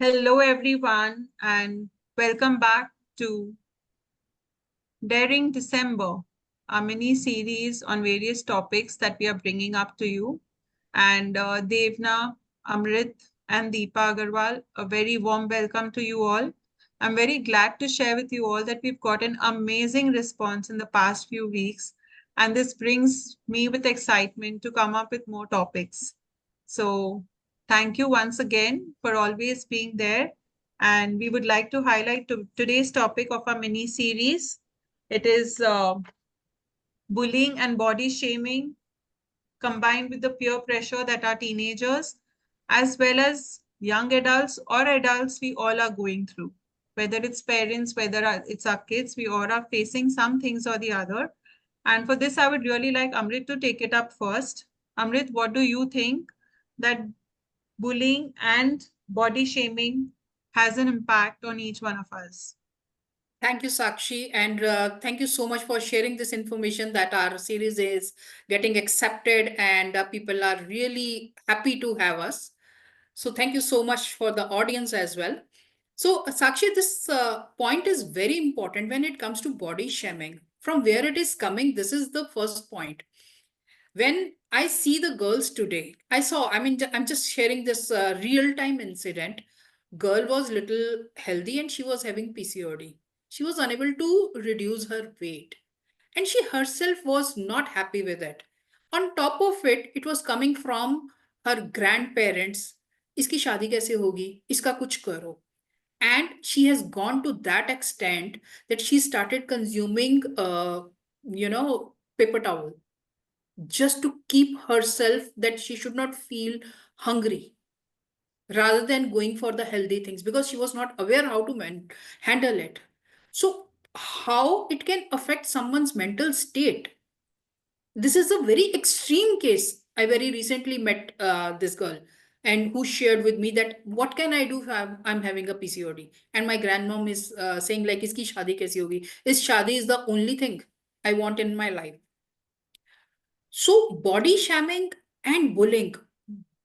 Hello, everyone, and welcome back to Daring December, our mini series on various topics that we are bringing up to you. And Devna, Amrit, and Deepa Agarwal, a very warm welcome to you all. I'm very glad to share with you all that we've got an amazing response in the past few weeks, and this brings me with excitement to come up with more topics. So, thank you once again for always being there. And we would like to highlight today's topic of our mini series. It is bullying and body shaming combined with the peer pressure that our teenagers, as well as young adults or adults, we all are going through. Whether it's parents, whether it's our kids, we all are facing some things or the other. And for this, I would really like Amrit to take it up first. Amrit, what do you think that bullying and body shaming has an impact on each one of us? Thank you, Sakshi, and thank you so much for sharing this information that our series is getting accepted and people are really happy to have us. So thank you so much for the audience as well. So Sakshi, this point is very important when it comes to body shaming. From where it is coming, this is the first point. When I see the girls today, I'm just sharing this real-time incident. Girl was little healthy and she was having PCOD. She was unable to reduce her weight and she herself was not happy with it. On top of it, it was coming from her grandparents. इसकी शादी कैसे होगी? इसका कुछ करो. And she has gone to that extent that she started consuming, paper towel just to keep herself that she should not feel hungry rather than going for the healthy things because she was not aware how to handle it. So how it can affect someone's mental state? This is a very extreme case. I very recently met this girl and who shared with me that what can I do if I'm having a PCOD and my grandmom is saying like iski shadi kaisi hogi? Is shadi is the only thing I want in my life. So, body shaming and bullying,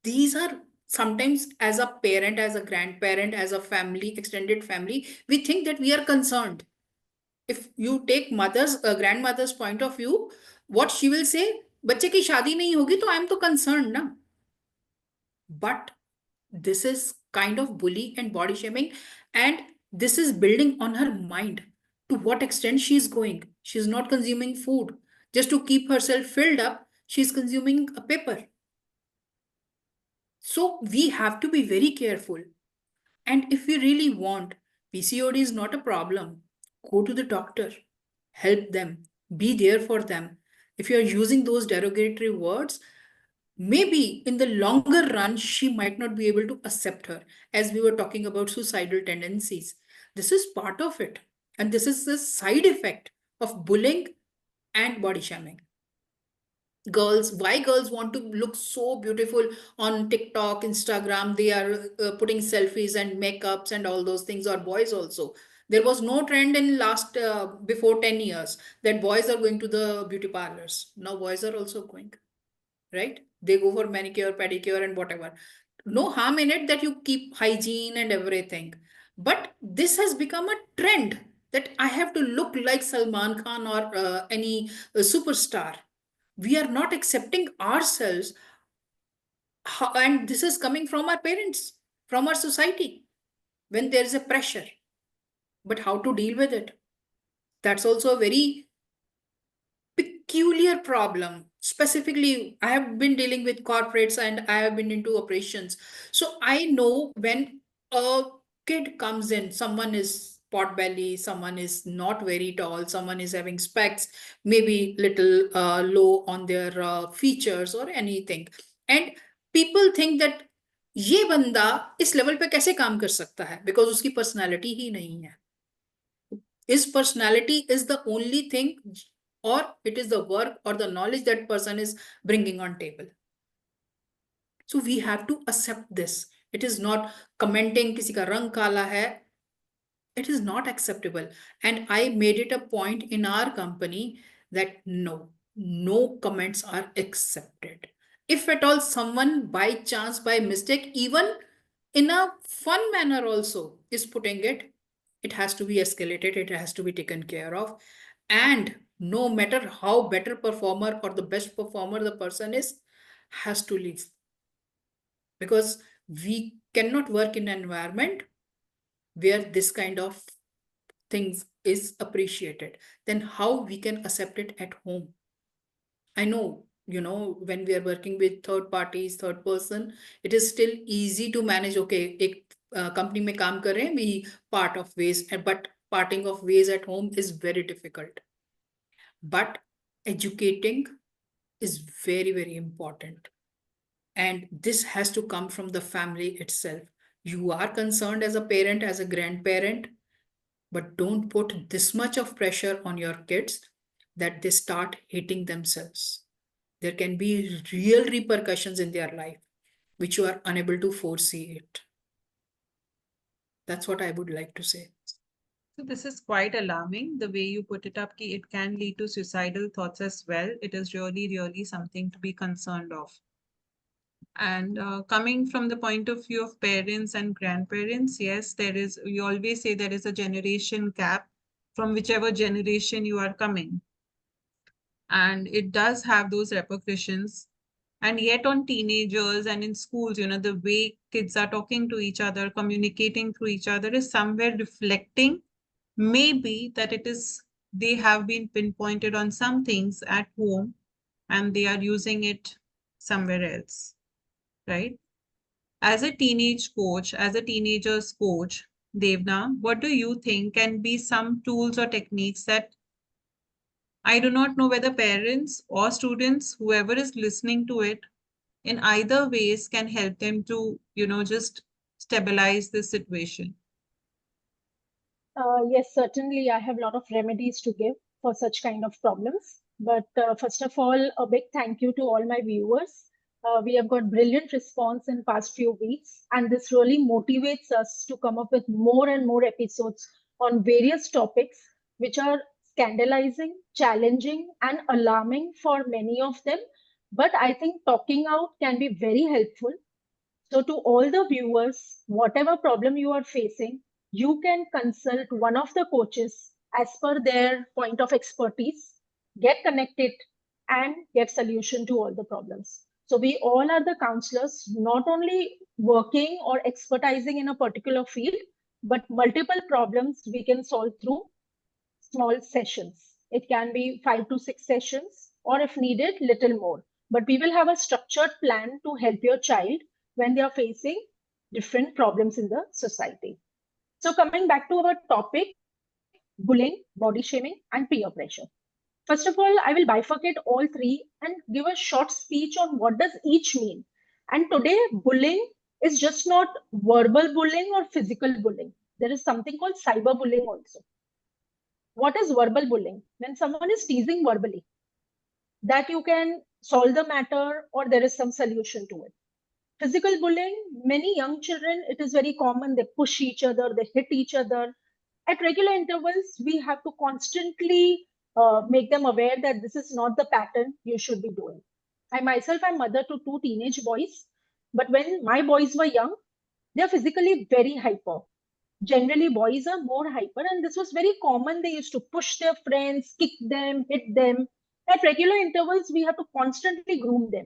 these are sometimes as a parent, as a grandparent, as a family, extended family, we think that we are concerned. If you take mother's, grandmother's point of view, what she will say, बच्चे की शादी नहीं होगी तो I am तो concerned ना. But this is kind of bully and body shaming, and this is building on her mind. To what extent she is going? She is not consuming food. Just to keep herself filled up, she is consuming a paper. So we have to be very careful. And if we really want, PCOD is not a problem. Go to the doctor, help them, be there for them. If you're using those derogatory words, maybe in the longer run, she might not be able to accept her. As we were talking about suicidal tendencies, this is part of it. And this is the side effect of bullying and body shaming. Girls, why girls want to look so beautiful on TikTok, Instagram? They are putting selfies and makeups and all those things, or boys also. There was no trend in last before 10 years that boys are going to the beauty parlors. Now boys are also going, right? They go for manicure, pedicure, and whatever. No harm in it that you keep hygiene and everything. But this has become a trend that I have to look like Salman Khan or any superstar. We are not accepting ourselves. And this is coming from our parents, from our society, when there is a pressure. But how to deal with it? That's also a very peculiar problem. Specifically, I have been dealing with corporates and I have been into operations. So I know when a kid comes in, someone is pot belly, someone is not very tall, someone is having specs, maybe little low on their features or anything. And people think that ये बंदा इस level पे कैसे काम कर सकता है because उसकी पर्सनालिटी ही नहीं है. His personality is the only thing, or it is the work or the knowledge that person is bringing on table. So we have to accept this. It is not commenting किसी का रंग काला है. It is not acceptable. And I made it a point in our company that no comments are accepted. If at all someone by chance, by mistake, even in a fun manner also is putting it. It has to be escalated, it has to be taken care of. And no matter how better performer or the best performer the person is, has to leave. Because we cannot work in an environment where this kind of things is appreciated. Then how we can accept it at home? I know, when we are working with third parties, third person, it is still easy to manage. Okay, एक company में काम कर रहे हैं, we part of ways, but parting of ways at home is very difficult. But educating is very, very important. And this has to come from the family itself. You are concerned as a parent, as a grandparent, but don't put this much of pressure on your kids that they start hating themselves. There can be real repercussions in their life, which you are unable to foresee it. That's what I would like to say. So this is quite alarming, the way you put it up, ki it can lead to suicidal thoughts as well. It is really, really something to be concerned of. And coming from the point of view of parents and grandparents, yes, we always say there is a generation gap from whichever generation you are coming. And it does have those repercussions. And yet on teenagers and in schools, the way kids are talking to each other, communicating through each other is somewhere reflecting maybe that they have been pinpointed on some things at home and they are using it somewhere else, right? As a teenage coach, as a teenager's coach, Devna, what do you think can be some tools or techniques that I do not know whether parents or students, whoever is listening to it, in either ways can help them to, just stabilize this situation? Yes, certainly I have a lot of remedies to give for such kind of problems. But first of all, a big thank you to all my viewers. We have got brilliant response in past few weeks, and this really motivates us to come up with more and more episodes on various topics which are scandalizing, challenging, and alarming for many of them. But I think talking out can be very helpful. So, to all the viewers, whatever problem you are facing, you can consult one of the coaches as per their point of expertise, get connected, and get solution to all the problems. So, we all are the counselors, not only working or expertising in a particular field, but multiple problems we can solve through small sessions. It can be 5 to 6 sessions, or if needed, little more. But we will have a structured plan to help your child when they are facing different problems in the society. So, coming back to our topic, bullying, body shaming, and peer pressure. First of all, I will bifurcate all three and give a short speech on what does each mean. And today, bullying is just not verbal bullying or physical bullying. There is something called cyberbullying also. What is verbal bullying? When someone is teasing verbally, that you can solve the matter or there is some solution to it. Physical bullying, many young children, it is very common. They push each other, they hit each other. At regular intervals, we have to constantly make them aware that this is not the pattern you should be doing. I myself am mother to two teenage boys, but when my boys were young, they are physically very hyper. Generally, boys are more hyper, and this was very common. They used to push their friends, kick them, hit them. At regular intervals, we have to constantly groom them.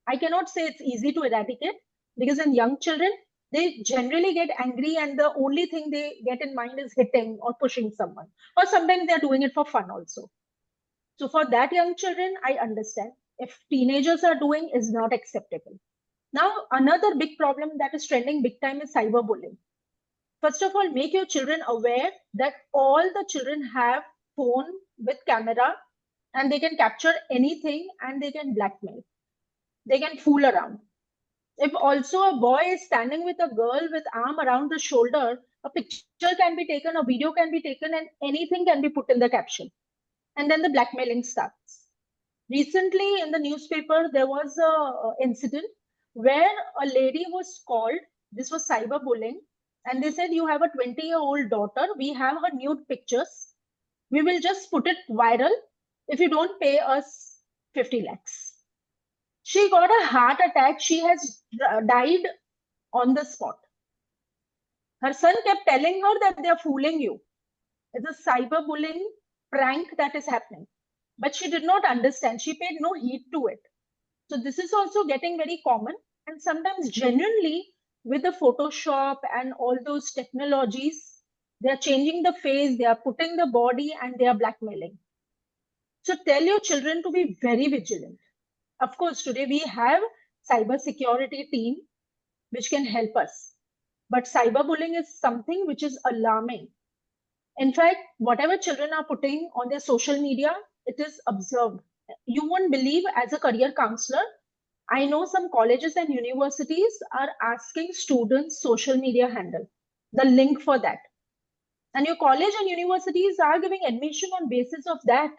I cannot say it's easy to eradicate because in young children, they generally get angry, and the only thing they get in mind is hitting or pushing someone. Or sometimes they're doing it for fun also. So, for that young children, I understand. If teenagers are doing, is not acceptable. Now, another big problem that is trending big time is cyberbullying. First of all, make your children aware that all the children have phone with camera and they can capture anything and they can blackmail. They can fool around. If also a boy is standing with a girl with arm around the shoulder, a picture can be taken, a video can be taken, and anything can be put in the caption. And then the blackmailing starts. Recently in the newspaper, there was a incident where a lady was called. This was cyberbullying. And they said, you have a 20-year-old daughter. We have her nude pictures. We will just put it viral if you don't pay us 50 lakhs. She got a heart attack. She has died on the spot. Her son kept telling her that they are fooling you. It's a cyberbullying prank that is happening. But she did not understand. She paid no heed to it. So this is also getting very common. And sometimes genuinely with the Photoshop and all those technologies, they are changing the face, they are putting the body, and they are blackmailing. So tell your children to be very vigilant. Of course, today we have cyber security team which can help us. But cyberbullying is something which is alarming. In fact, whatever children are putting on their social media, it is observed. You won't believe, as a career counselor, I know some colleges and universities are asking students social media handle, the link for that. And your college and universities are giving admission on basis of that.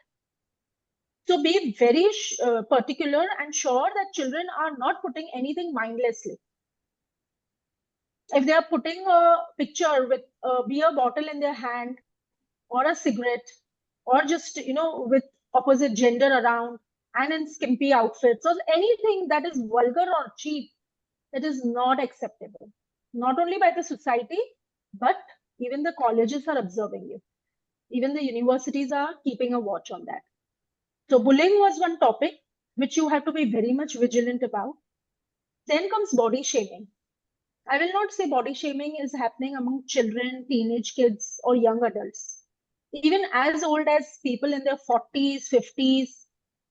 So be very particular and sure that children are not putting anything mindlessly. If they are putting a picture with a beer bottle in their hand or a cigarette or just, with opposite gender around and in skimpy outfits or anything that is vulgar or cheap, it is not acceptable. Not only by the society, but even the colleges are observing you. Even the universities are keeping a watch on that. So bullying was one topic which you have to be very much vigilant about. Then comes body shaming. I will not say body shaming is happening among children, teenage kids, or young adults. Even as old as people in their 40s, 50s,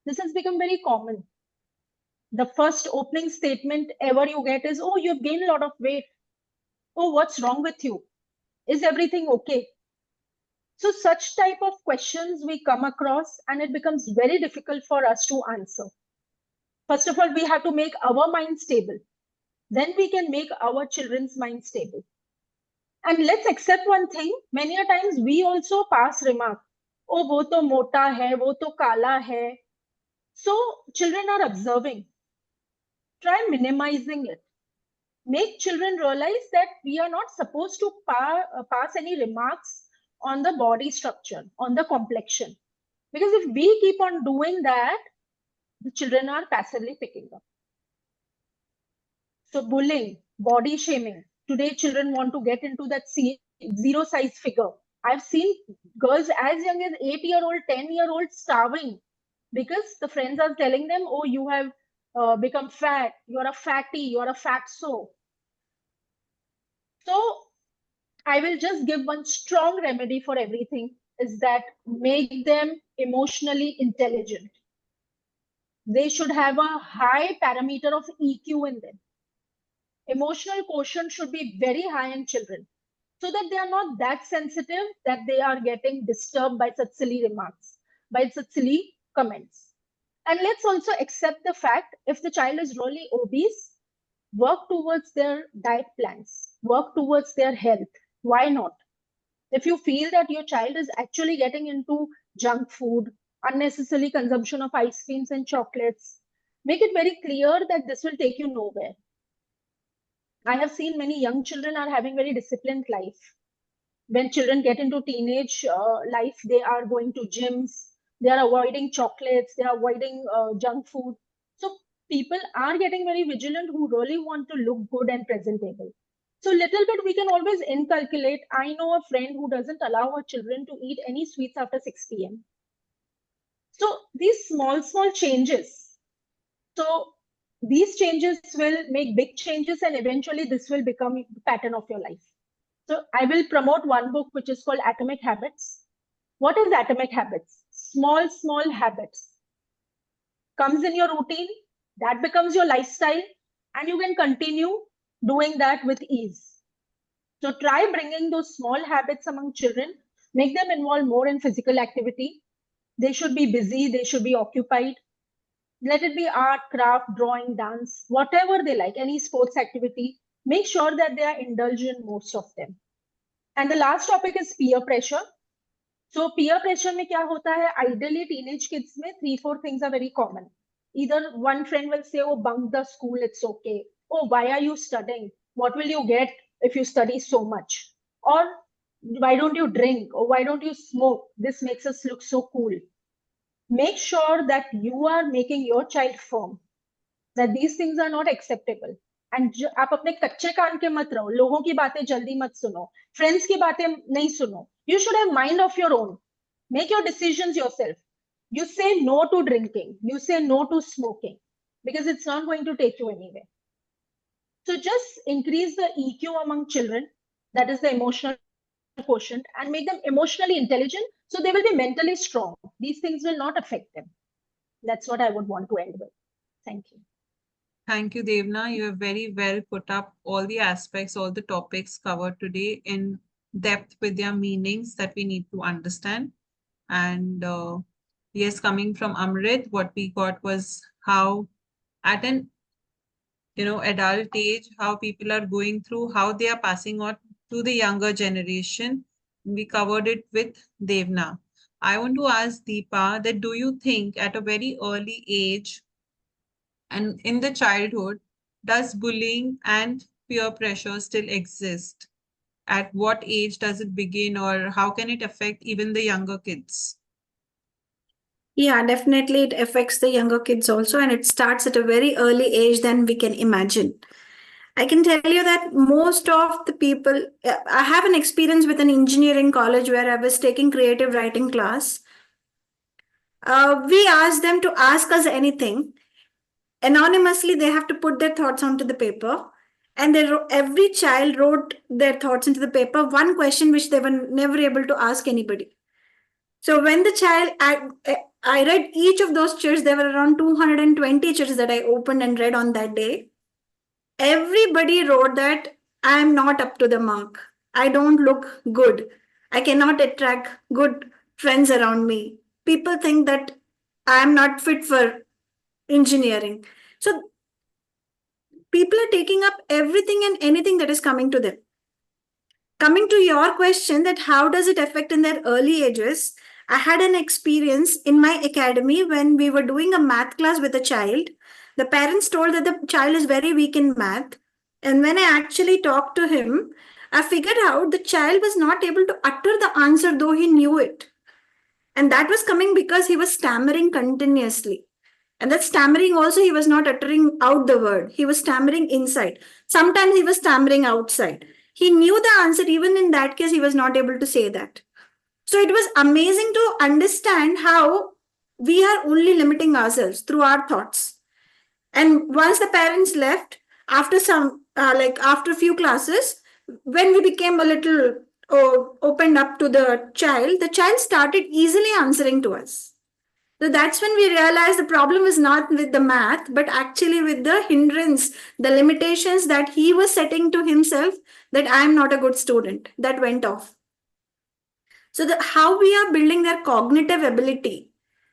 this has become very common. The first opening statement ever you get is, "Oh, you've gained a lot of weight. Oh, what's wrong with you? Is everything okay?" So such type of questions we come across, and it becomes very difficult for us to answer. First of all, we have to make our mind stable. Then we can make our children's mind stable. And let's accept one thing, many a times we also pass remark, "Oh, wo to mota hai, wo to kala hai." So children are observing. Try minimizing it. Make children realize that we are not supposed to pass any remarks on the body structure, on the complexion. Because if we keep on doing that, the children are passively picking up. So bullying, body shaming. Today, children want to get into that zero size figure. I've seen girls as young as 8-year-old, 10-year-old starving because the friends are telling them, "Oh, you have become fat. You're a fatty. You're a fatso." So I will just give one strong remedy for everything is that make them emotionally intelligent. They should have a high parameter of EQ in them. Emotional quotient should be very high in children so that they are not that sensitive that they are getting disturbed by such silly remarks, by such silly comments. And let's also accept the fact if the child is really obese, work towards their diet plans, work towards their health. Why not? If you feel that your child is actually getting into junk food, unnecessary consumption of ice creams and chocolates, make it very clear that this will take you nowhere. I have seen many young children are having very disciplined life. When children get into teenage life, they are going to gyms, they are avoiding chocolates, they are avoiding junk food. So people are getting very vigilant who really want to look good and presentable. So little bit we can always inculcate. I know a friend who doesn't allow her children to eat any sweets after 6 p.m. So these small changes. So these changes will make big changes and eventually this will become the pattern of your life. So I will promote one book which is called Atomic Habits. What is Atomic Habits? Small habits. Comes in your routine, that becomes your lifestyle, and you can continue doing that with ease. So try bringing those small habits among children, make them involve more in physical activity. They should be busy, they should be occupied. Let it be art, craft, drawing, dance, whatever they like, any sports activity. Make sure that they are indulgent, most of them. And the last topic is peer pressure. So peer pressure में क्या होता है? Ideally, teenage kids में 3-4 things are very common. Either one friend will say, "Oh, bunk the school, it's okay." "Oh, why are you studying? What will you get if you study so much?" Or "Why don't you drink?" Or "Why don't you smoke? This makes us look so cool." Make sure that you are making your child firm that these things are not acceptable. And आप अपने कच्चे कान के मत रहो, लोगों की बातें जल्दी मत सुनो, फ्रेंड्स की बातें नहीं सुनो. You should have mind of your own. Make your decisions yourself. You say no to drinking, you say no to smoking, because it's not going to take you anywhere. So just increase the EQ among children, that is the emotional quotient, and make them emotionally intelligent so they will be mentally strong. These things will not affect them. That's what I would want to end with. Thank you. Thank you, Devna. You have very well put up all the aspects, all the topics covered today in depth with their meanings that we need to understand. And yes, coming from Amrit, what we got was how at an adult age, how people are going through, how they are passing on to the younger generation. We covered it with Devna. I want to ask Deepa that do you think at a very early age and in the childhood, does bullying and peer pressure still exist? At what age does it begin, or how can it affect even the younger kids? Yeah, definitely it affects the younger kids also, and it starts at a very early age than we can imagine. I can tell you that most of the people, I have an experience with an engineering college where I was taking creative writing class. We asked them to ask us anything. Anonymously, they have to put their thoughts onto the paper. And every child wrote their thoughts into the paper, one question which they were never able to ask anybody. So when the child, I read each of those chits. There were around 220 chits that I opened and read on that day. Everybody wrote that I am not up to the mark. I don't look good. I cannot attract good friends around me. People think that I am not fit for engineering. So people are taking up everything and anything that is coming to them. Coming to your question that how does it affect in their early ages? I had an experience in my academy when we were doing a math class with a child. The parents told that the child is very weak in math. And when I actually talked to him, I figured out the child was not able to utter the answer though he knew it. And that was coming because he was stammering continuously. And that stammering also, he was not uttering out the word. He was stammering inside. Sometimes he was stammering outside. He knew the answer. Even in that case, he was not able to say that. So it was amazing to understand how we are only limiting ourselves through our thoughts. And once the parents left, after after a few classes, when we became a little opened up to the child started easily answering to us. So that's when we realized the problem is not with the math, but actually with the hindrance, the limitations that he was setting to himself, that I'm not a good student. That went off. So how we are building their cognitive ability,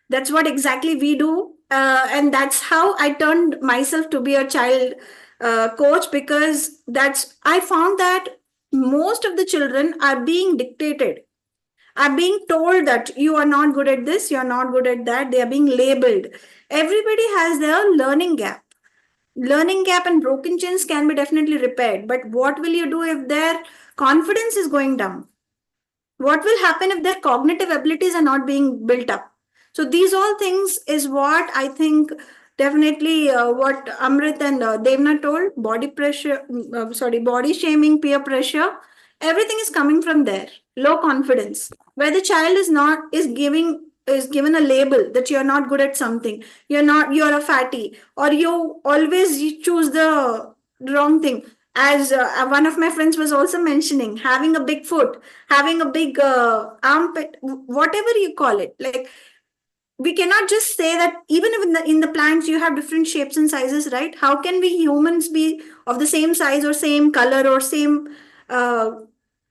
that's what exactly we do. And that's how I turned myself to be a child coach, because I found that most of the children are being dictated, are being told that you are not good at this, you are not good at that. They are being labeled. Everybody has their learning gap. Learning gap and broken chains can be definitely repaired. But what will you do if their confidence is going down? What will happen if their cognitive abilities are not being built up? So these all things is what I think definitely what Amrit and Devna told. Body pressure, body shaming, peer pressure, everything is coming from there. Low confidence, where the child is given a label that you're not good at something, you're a fatty, or you always choose the wrong thing. As one of my friends was also mentioning, having a big foot, having a big armpit, whatever you call it. Like, we cannot just say that even if in the plants you have different shapes and sizes, right? How can we humans be of the same size or same color or same uh,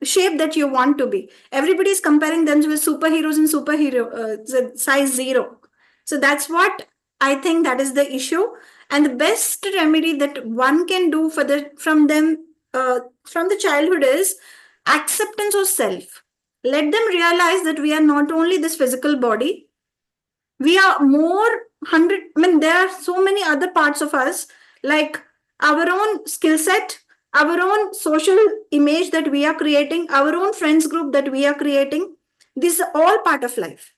shape that you want to be? Everybody is comparing them with superheroes and size zero. So that's what I think that is the issue. And the best remedy that one can do from the childhood is acceptance of self. Let them realize that we are not only this physical body, we are more 100. I mean, there are so many other parts of us, like our own skill set, our own social image that we are creating, our own friends group that we are creating. This is all part of life.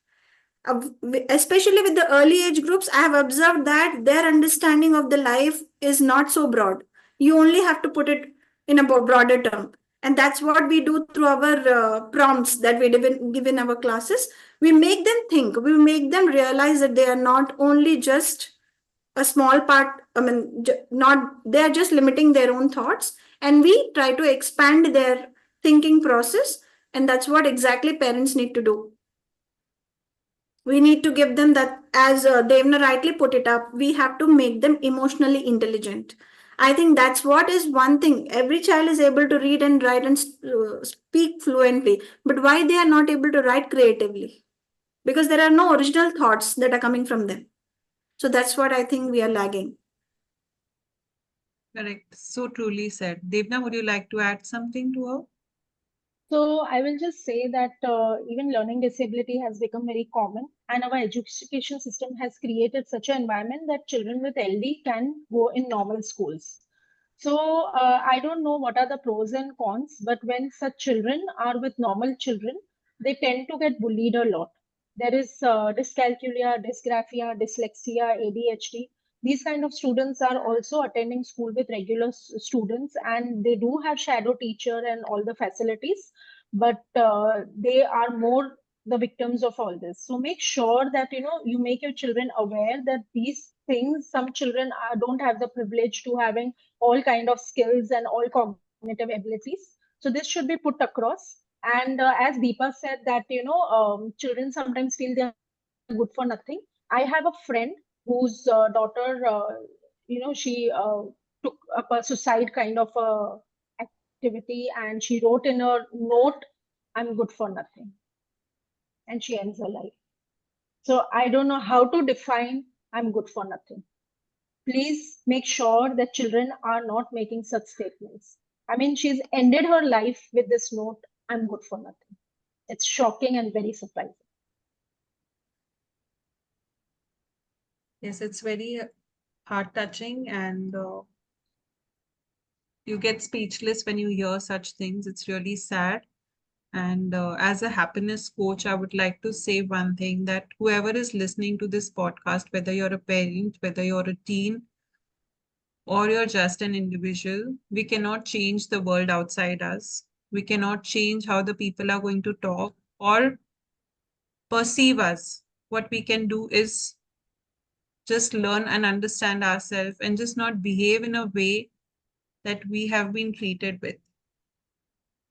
Especially with the early age groups, I have observed that their understanding of the life is not so broad. You only have to put it in a broader term. And that's what we do through our prompts that we give in our classes. We make them think, we make them realize that they are not only just a small part, I mean, not, they are just limiting their own thoughts. And we try to expand their thinking process. And that's what exactly parents need to do. We need to give them that, as Devna rightly put it up, we have to make them emotionally intelligent. I think that's what is one thing. Every child is able to read and write and speak fluently, but why they are not able to write creatively? Because there are no original thoughts that are coming from them. So that's what I think we are lagging. Correct. So truly said. Devna, would you like to add something to her? So I will just say that even learning disability has become very common, and our education system has created such an environment that children with LD can go in normal schools. So I don't know what are the pros and cons, but when such children are with normal children, they tend to get bullied a lot. There is dyscalculia, dysgraphia, dyslexia, ADHD. These kind of students are also attending school with regular students, and they do have shadow teacher and all the facilities, but they are more the victims of all this. So make sure that you make your children aware that these things, some children don't have the privilege to having all kind of skills and all cognitive abilities. So this should be put across. And as Deepa said that children sometimes feel they are good for nothing. I have a friend whose daughter, she took up a suicide kind of activity, and she wrote in her note, "I'm good for nothing," and she ends her life. So I don't know how to define "I'm good for nothing." Please make sure that children are not making such statements. I mean, she's ended her life with this note, "I'm good for nothing." It's shocking and very surprising. Yes, it's very heart touching, and you get speechless when you hear such things. It's really sad. And as a happiness coach, I would like to say one thing, that whoever is listening to this podcast, whether you're a parent, whether you're a teen, or you're just an individual, we cannot change the world outside us. We cannot change how the people are going to talk or perceive us. What we can do is just learn and understand ourselves and just not behave in a way that we have been treated with.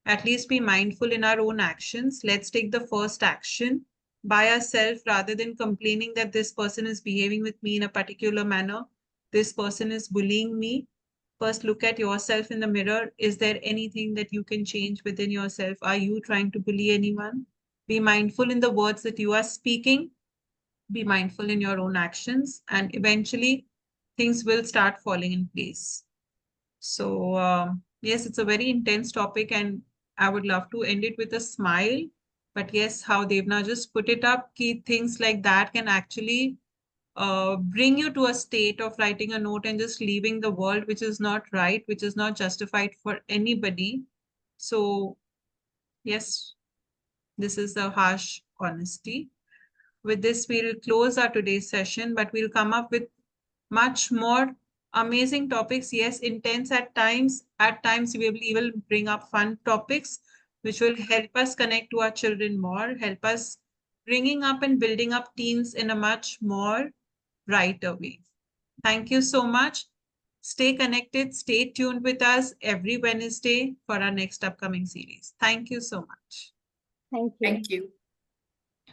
At least be mindful in our own actions. Let's take the first action by ourselves rather than complaining that this person is behaving with me in a particular manner. This person is bullying me. First, look at yourself in the mirror. Is there anything that you can change within yourself? Are you trying to bully anyone? Be mindful in the words that you are speaking. Be mindful in your own actions, and eventually things will start falling in place. So, yes, it's a very intense topic, and I would love to end it with a smile. But yes, how Devna just put it up, key things like that can actually bring you to a state of writing a note and just leaving the world, which is not right, which is not justified for anybody. So, yes, this is the harsh honesty. With this, we'll close our today's session, but we'll come up with much more amazing topics. Yes, intense at times. At times, we will even bring up fun topics, which will help us connect to our children more, help us bringing up and building up teens in a much more brighter way. Thank you so much. Stay connected, stay tuned with us every Wednesday for our next upcoming series. Thank you so much. Thank you. Thank you.